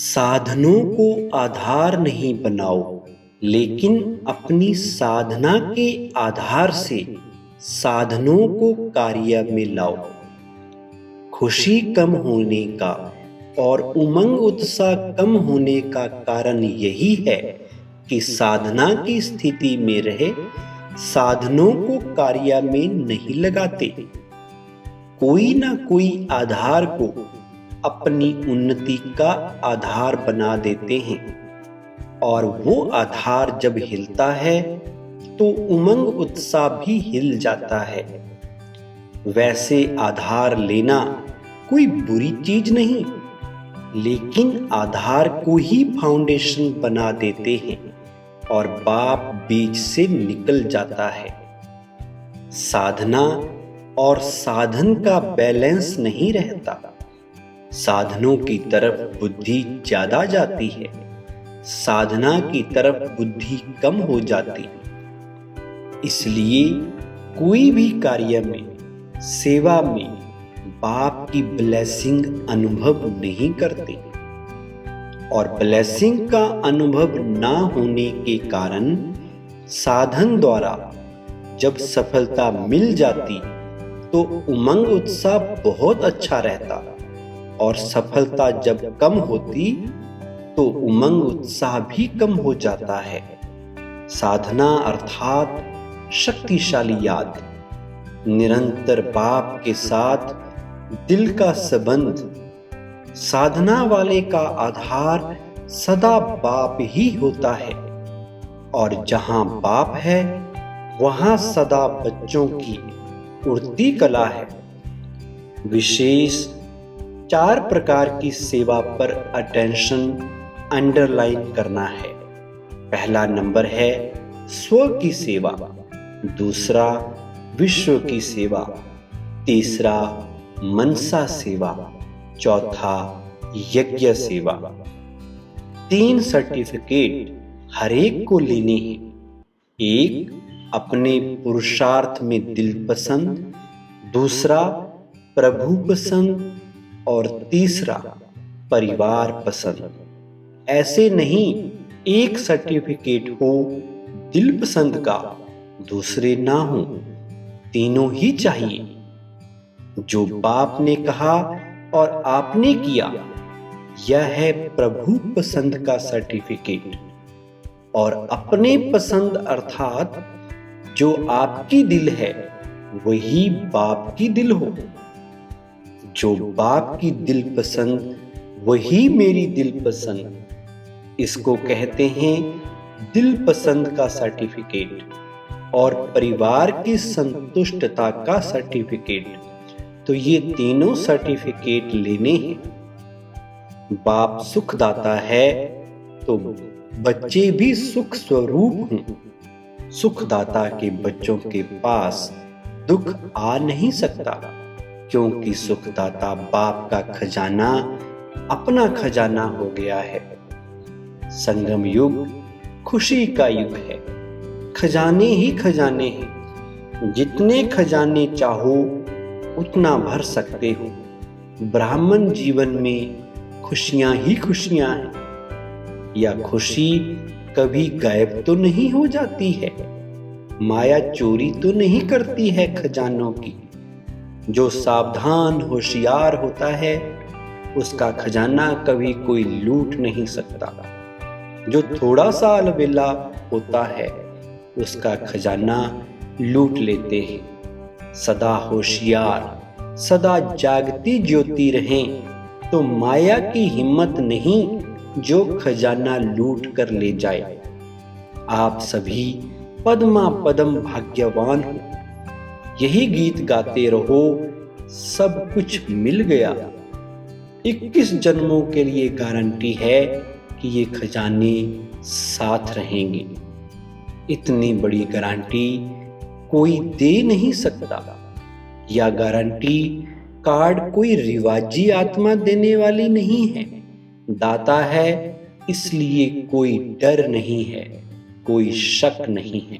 साधनों को आधार नहीं बनाओ, लेकिन अपनी साधना के आधार से साधनों को कार्य में लाओ। खुशी कम होने का और उमंग उत्साह कम होने का कारण यही है कि साधना की स्थिति में रहे साधनों को कार्य में नहीं लगाते। कोई ना कोई आधार को अपनी उन्नति का आधार बना देते हैं और वो आधार जब हिलता है तो उमंग उत्साह भी हिल जाता है। वैसे आधार लेना कोई बुरी चीज नहीं, लेकिन आधार को ही फाउंडेशन बना देते हैं और बाप बीच से निकल जाता है। साधना और साधन का बैलेंस नहीं रहता। साधनों की तरफ बुद्धि ज्यादा जाती है, साधना की तरफ बुद्धि कम हो जाती है। इसलिए कोई भी कार्य में, सेवा में बाप की ब्लेसिंग अनुभव नहीं करते और ब्लेसिंग का अनुभव ना होने के कारण साधन द्वारा जब सफलता मिल जाती तो उमंग उत्साह बहुत अच्छा रहता और सफलता जब कम होती तो उमंग उत्साह भी कम हो जाता है। साधना अर्थात शक्तिशाली याद, निरंतर बाप के साथ दिल का संबंध। साधना वाले का आधार सदा बाप ही होता है और जहां बाप है वहां सदा बच्चों की उड़ती कला है। विशेष 4 प्रकार की सेवा पर अटेंशन अंडरलाइन करना है। पहला नंबर है स्व की सेवा, दूसरा विश्व की सेवा, तीसरा मनसा सेवा, चौथा यज्ञ सेवा। 3 सर्टिफिकेट हर एक को लेने हैं। एक अपने पुरुषार्थ में दिल पसंद, दूसरा प्रभु पसंद और तीसरा परिवार पसंद। ऐसे नहीं एक सर्टिफिकेट हो दिल पसंद का, दूसरे ना हो, तीनों ही चाहिए। जो बाप ने कहा और आपने किया, यह है प्रभु पसंद का सर्टिफिकेट। और अपने पसंद अर्थात जो आपकी दिल है वही बाप की दिल हो। जो बाप की दिल पसंद वही मेरी दिल पसंद। इसको कहते हैं दिल पसंद का सर्टिफिकेट और परिवार की संतुष्टता का सर्टिफिकेट। तो ये तीनों सर्टिफिकेट लेने हैं। बाप सुखदाता है तो बच्चे भी सुख स्वरूप हों। सुखदाता के बच्चों के पास दुख आ नहीं सकता, क्योंकि सुखदाता बाप का खजाना अपना खजाना हो गया है। संगम युग खुशी का युग है। खजाने ही खजाने हैं। जितने खजाने चाहो उतना भर सकते हो। ब्राह्मण जीवन में खुशियां ही खुशियां हैं। या खुशी कभी गायब तो नहीं हो जाती है। माया चोरी तो नहीं करती है खजानों की। जो सावधान होशियार होता है उसका खजाना कभी कोई लूट नहीं सकता। जो थोड़ा सा अलबेला होता है उसका खजाना लूट लेते हैं। सदा होशियार, सदा जागती ज्योति रहें तो माया की हिम्मत नहीं जो खजाना लूट कर ले जाए। आप सभी पद्मा पदम भाग्यवान हो। यही गीत गाते रहो, सब कुछ मिल गया। 21 जन्मों के लिए गारंटी है कि ये खजाने साथ रहेंगे। इतनी बड़ी गारंटी कोई दे नहीं सकता। यह गारंटी कार्ड कोई रिवाजी आत्मा देने वाली नहीं है। दाता है इसलिए कोई डर नहीं है, कोई शक नहीं है।